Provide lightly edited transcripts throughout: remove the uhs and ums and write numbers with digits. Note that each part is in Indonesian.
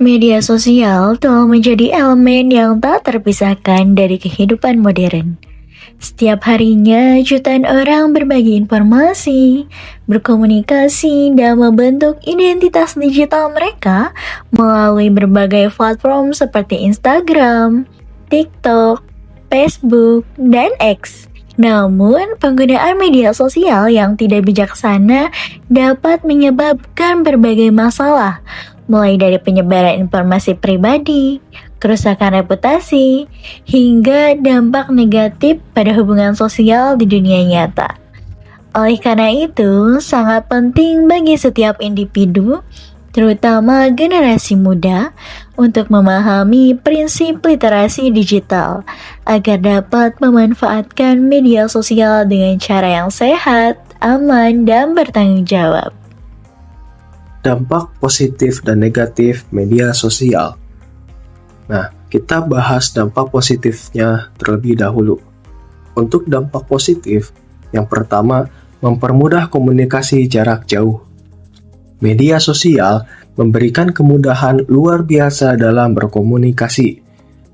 Media sosial telah menjadi elemen yang tak terpisahkan dari kehidupan modern. Setiap harinya, jutaan orang berbagi informasi, berkomunikasi, dan membentuk identitas digital mereka melalui berbagai platform seperti Instagram, TikTok, Facebook, dan X. Namun, penggunaan media sosial yang tidak bijaksana dapat menyebabkan berbagai masalah, mulai dari penyebaran informasi pribadi, kerusakan reputasi, hingga dampak negatif pada hubungan sosial di dunia nyata. Oleh karena itu, sangat penting bagi setiap individu, terutama generasi muda, untuk memahami prinsip literasi digital agar dapat memanfaatkan media sosial dengan cara yang sehat, aman, dan bertanggung jawab. Dampak positif dan negatif media sosial. Nah, kita bahas dampak positifnya terlebih dahulu. Untuk dampak positif, yang pertama, mempermudah komunikasi jarak jauh. Media sosial memberikan kemudahan luar biasa dalam berkomunikasi.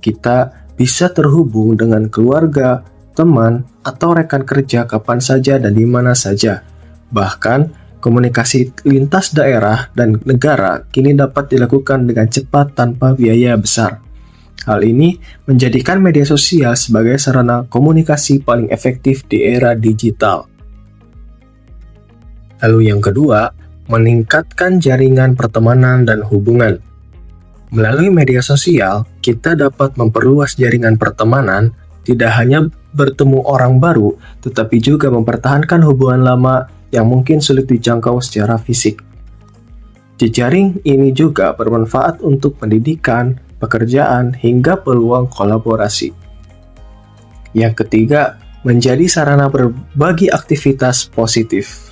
Kita bisa terhubung dengan keluarga, teman, atau rekan kerja kapan saja dan di mana saja. Bahkan, komunikasi lintas daerah dan negara kini dapat dilakukan dengan cepat tanpa biaya besar. Hal ini menjadikan media sosial sebagai sarana komunikasi paling efektif di era digital. Lalu yang kedua, meningkatkan jaringan pertemanan dan hubungan. Melalui media sosial, kita dapat memperluas jaringan pertemanan, tidak hanya bertemu orang baru, tetapi juga mempertahankan hubungan lama yang mungkin sulit dijangkau secara fisik. Jejaring ini juga bermanfaat untuk pendidikan, pekerjaan, hingga peluang kolaborasi. Yang ketiga, menjadi sarana berbagi aktivitas positif.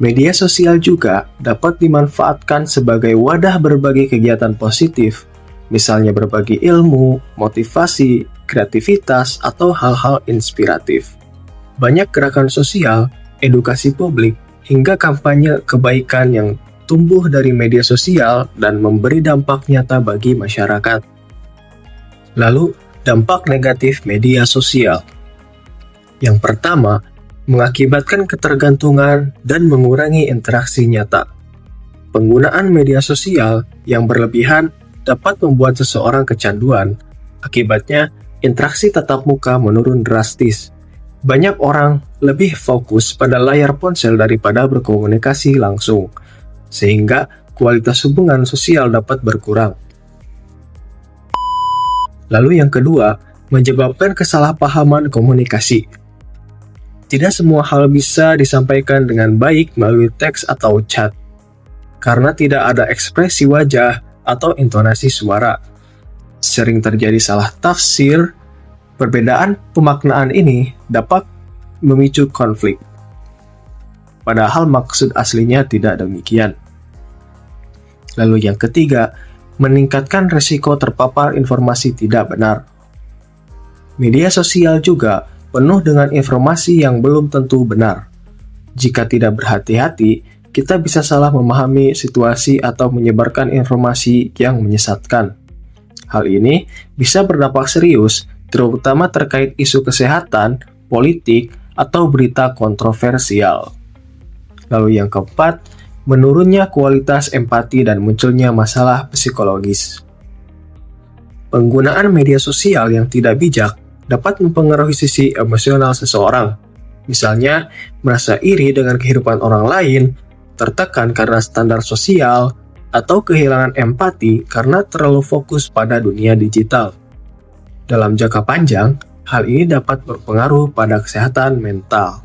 Media sosial juga dapat dimanfaatkan sebagai wadah berbagi kegiatan positif, misalnya berbagi ilmu, motivasi, kreativitas, atau hal-hal inspiratif. Banyak gerakan sosial, edukasi publik, hingga kampanye kebaikan yang tumbuh dari media sosial dan memberi dampak nyata bagi masyarakat. Lalu, dampak negatif media sosial. Yang pertama, mengakibatkan ketergantungan dan mengurangi interaksi nyata. Penggunaan media sosial yang berlebihan dapat membuat seseorang kecanduan. Akibatnya, interaksi tatap muka menurun drastis. Banyak orang lebih fokus pada layar ponsel daripada berkomunikasi langsung, sehingga kualitas hubungan sosial dapat berkurang. Lalu yang kedua, menyebabkan kesalahpahaman komunikasi. Tidak semua hal bisa disampaikan dengan baik melalui teks atau chat, karena tidak ada ekspresi wajah atau intonasi suara. Sering terjadi salah tafsir. Perbedaan pemaknaan ini dapat memicu konflik, padahal maksud aslinya tidak demikian. Lalu yang ketiga, meningkatkan risiko terpapar informasi tidak benar. Media sosial juga penuh dengan informasi yang belum tentu benar. Jika tidak berhati-hati, kita bisa salah memahami situasi atau menyebarkan informasi yang menyesatkan. Hal ini bisa berdampak serius, terutama terkait isu kesehatan, politik, atau berita kontroversial. Lalu yang keempat, menurunnya kualitas empati dan munculnya masalah psikologis. Penggunaan media sosial yang tidak bijak dapat mempengaruhi sisi emosional seseorang. Misalnya, merasa iri dengan kehidupan orang lain, tertekan karena standar sosial, atau kehilangan empati karena terlalu fokus pada dunia digital. Dalam jangka panjang, hal ini dapat berpengaruh pada kesehatan mental.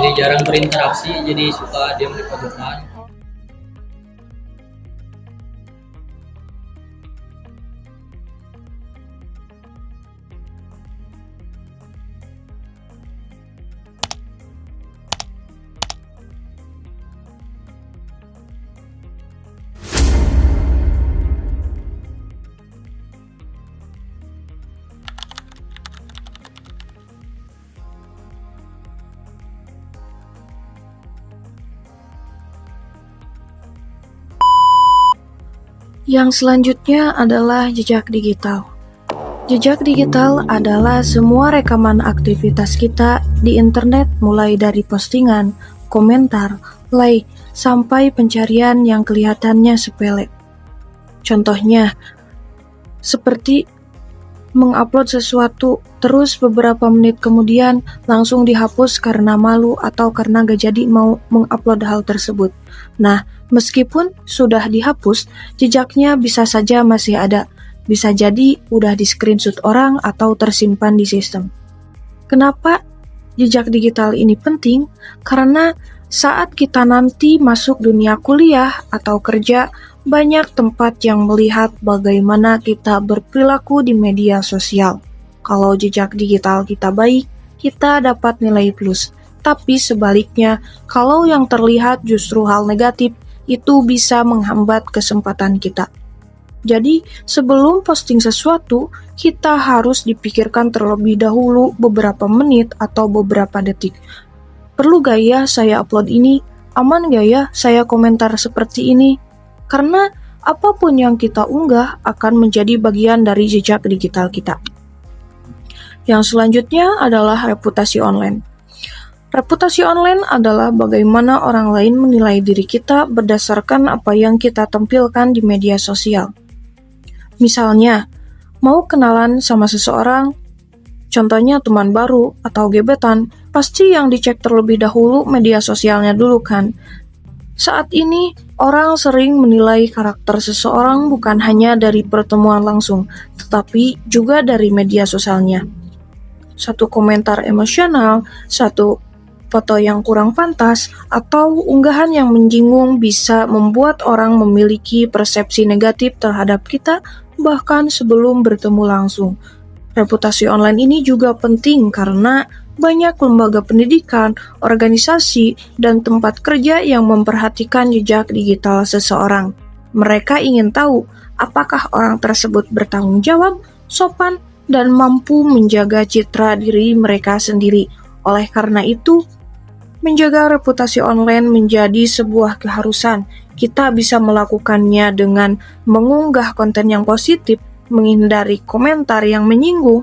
jadi jarang berinteraksi, jadi suka diam di pojokan. Yang selanjutnya adalah jejak digital. Jejak digital adalah semua rekaman aktivitas kita di internet, mulai dari postingan, komentar, like, sampai pencarian yang kelihatannya sepele. Contohnya, seperti mengupload sesuatu, terus beberapa menit kemudian langsung dihapus karena malu atau karena gak jadi mau mengupload hal tersebut. Nah, meskipun sudah dihapus, jejaknya bisa saja masih ada. Bisa jadi udah di screenshot orang atau tersimpan di sistem. Kenapa jejak digital ini penting? Karena saat kita nanti masuk dunia kuliah atau kerja, banyak tempat yang melihat bagaimana kita berperilaku di media sosial. Kalau jejak digital kita baik, kita dapat nilai plus. Tapi sebaliknya, kalau yang terlihat justru hal negatif, itu bisa menghambat kesempatan kita. Jadi, sebelum posting sesuatu, kita harus dipikirkan terlebih dahulu beberapa menit atau beberapa detik. Perlu gak ya saya upload ini? Aman gak ya saya komentar seperti ini? Karena apapun yang kita unggah akan menjadi bagian dari jejak digital kita. Yang selanjutnya adalah reputasi online. Reputasi online adalah bagaimana orang lain menilai diri kita berdasarkan apa yang kita tampilkan di media sosial. Misalnya, mau kenalan sama seseorang, contohnya teman baru atau gebetan, pasti yang dicek terlebih dahulu media sosialnya dulu kan. Saat ini, orang sering menilai karakter seseorang bukan hanya dari pertemuan langsung, tetapi juga dari media sosialnya. Satu komentar emosional, satu foto yang kurang pantas, atau unggahan yang menyinggung bisa membuat orang memiliki persepsi negatif terhadap kita bahkan sebelum bertemu langsung. Reputasi online ini juga penting karena banyak lembaga pendidikan, organisasi, dan tempat kerja yang memperhatikan jejak digital seseorang. Mereka ingin tahu apakah orang tersebut bertanggung jawab, sopan, dan mampu menjaga citra diri mereka sendiri. Oleh karena itu, menjaga reputasi online menjadi sebuah keharusan. Kita bisa melakukannya dengan mengunggah konten yang positif, menghindari komentar yang menyinggung,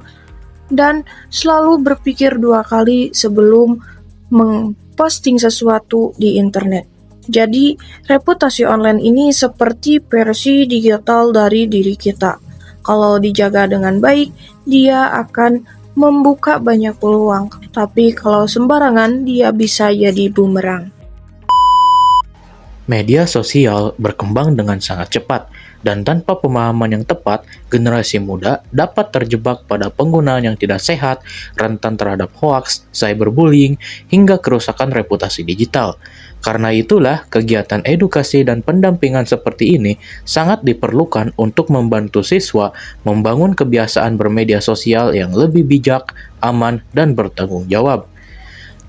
dan selalu berpikir 2 kali sebelum memposting sesuatu di internet. Jadi, reputasi online ini seperti versi digital dari diri kita. Kalau dijaga dengan baik, dia akan membuka banyak peluang. Tapi kalau sembarangan, dia bisa jadi bumerang. Media sosial berkembang dengan sangat cepat, dan tanpa pemahaman yang tepat, generasi muda dapat terjebak pada penggunaan yang tidak sehat, rentan terhadap hoaks, cyberbullying, hingga kerusakan reputasi digital. Karena itulah, kegiatan edukasi dan pendampingan seperti ini sangat diperlukan untuk membantu siswa membangun kebiasaan bermedia sosial yang lebih bijak, aman, dan bertanggung jawab.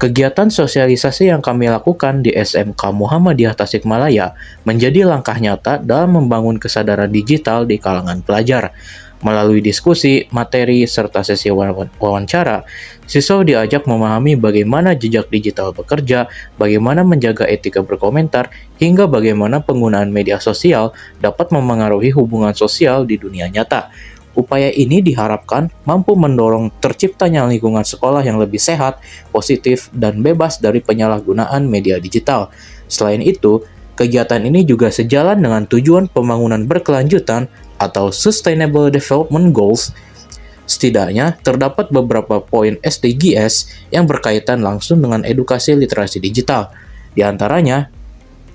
Kegiatan sosialisasi yang kami lakukan di SMK Muhammadiyah Tasikmalaya menjadi langkah nyata dalam membangun kesadaran digital di kalangan pelajar. Melalui diskusi, materi, serta sesi wawancara, siswa diajak memahami bagaimana jejak digital bekerja, bagaimana menjaga etika berkomentar, hingga bagaimana penggunaan media sosial dapat memengaruhi hubungan sosial di dunia nyata. Upaya ini diharapkan mampu mendorong terciptanya lingkungan sekolah yang lebih sehat, positif, dan bebas dari penyalahgunaan media digital. Selain itu, kegiatan ini juga sejalan dengan tujuan pembangunan berkelanjutan atau Sustainable Development Goals. Setidaknya, terdapat beberapa poin SDGs yang berkaitan langsung dengan edukasi literasi digital. Di antaranya,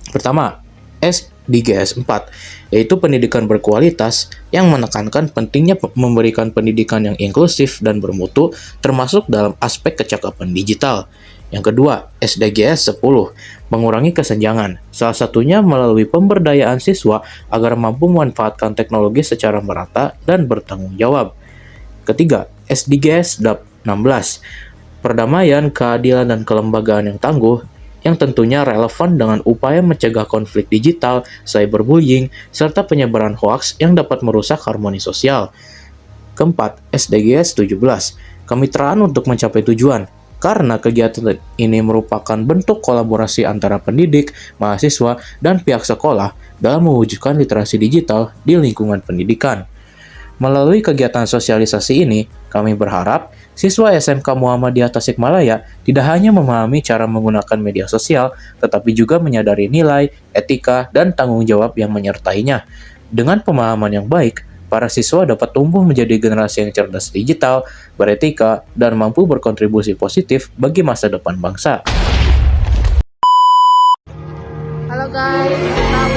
pertama, SDGs 4, yaitu pendidikan berkualitas yang menekankan pentingnya memberikan pendidikan yang inklusif dan bermutu, termasuk dalam aspek kecakapan digital. Yang kedua, SDGs 10, mengurangi kesenjangan. Salah satunya melalui pemberdayaan siswa agar mampu memanfaatkan teknologi secara merata dan bertanggung jawab. Ketiga, SDGs 16, perdamaian, keadilan, dan kelembagaan yang tangguh, yang tentunya relevan dengan upaya mencegah konflik digital, cyberbullying, serta penyebaran hoaks yang dapat merusak harmoni sosial. Keempat, SDGs 17, kemitraan untuk mencapai tujuan. Karena kegiatan ini merupakan bentuk kolaborasi antara pendidik, mahasiswa, dan pihak sekolah dalam mewujudkan literasi digital di lingkungan pendidikan. Melalui kegiatan sosialisasi ini, kami berharap siswa SMK Muhammadiyah Tasikmalaya tidak hanya memahami cara menggunakan media sosial, tetapi juga menyadari nilai, etika, dan tanggung jawab yang menyertainya. Dengan pemahaman yang baik, para siswa dapat tumbuh menjadi generasi yang cerdas digital, beretika, dan mampu berkontribusi positif bagi masa depan bangsa. Halo guys, kita